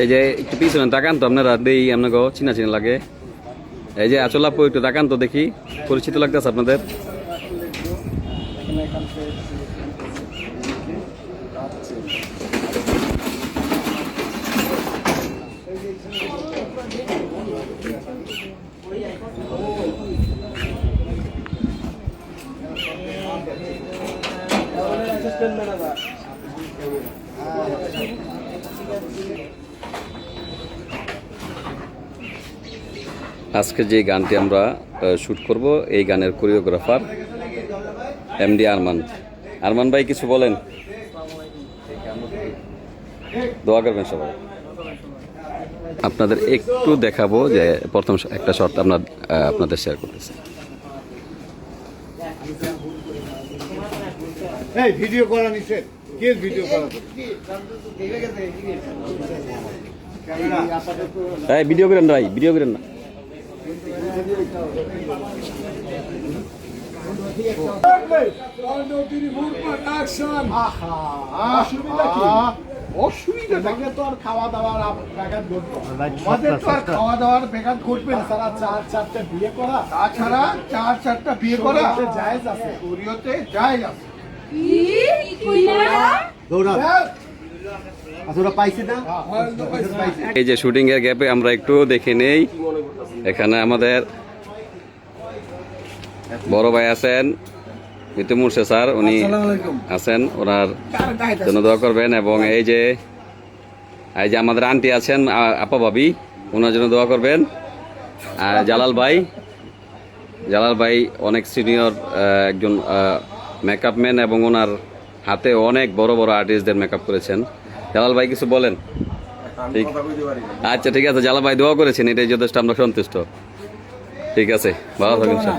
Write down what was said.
এই যে একটু পিছনে তাকান তো আপনারা, দেই আপনাকে চিনা চিনা লাগে। এই যে আচল আপু একটু তাকান তো দেখি, পরিচিত লাগতেছে আপনাদের? আজকে যে গানটি আমরা শুট করব, এই গানের কোরিওগ্রাফার এমডি আরমান। আরমান ভাই কিছু বলেন, দোয়া করবেন সবাই। আপনাদের একটু দেখাবো যে প্রথম একটা শর্ট আমরা আপনাদের শেয়ার করতেছি। এই ভিডিও করা নিষেধ, কে ভিডিও করা? এই ভিডিও করেন ভাই, ভিডিও করেন না। অসুবিধা থাকে তো আর খাওয়া দাওয়ার ব্যাঘাত ঘটবে, খাওয়া দাওয়ার ব্যাঘাত ঘটবে না। তারা চারটা বিয়ে করা, তাছাড়া চারটা বিয়ে করা জায়েজ আছে, শরীয়তে জায়েজ আছে। এই যে শুটিং এর গ্যাপে আমরা একটু দেখে নেই, এখানে আমাদের বড় ভাই আছেন মিতু মুর্শে স্যার, উনি আছেন, ওনার জন্য দোয়া করবেন। এবং এই যে আমাদের আন্টি আছেন আপা ভাবি, ওনার জন্য দোয়া করবেন। আর জালাল ভাই অনেক সিনিয়র একজন মেকআপ ম্যান, এবং ওনার হাতে অনেক বড় বড় আর্টিস্টদের মেকআপ করেছেন। জালাল ভাই কিছু বলেন? আচ্ছা ঠিক আছে, জালাল ভাই দোয়া করেছেন, এটাই যথেষ্ট, আমরা সন্তুষ্ট। ঠিক আছে, ভালো থাকুন স্যার।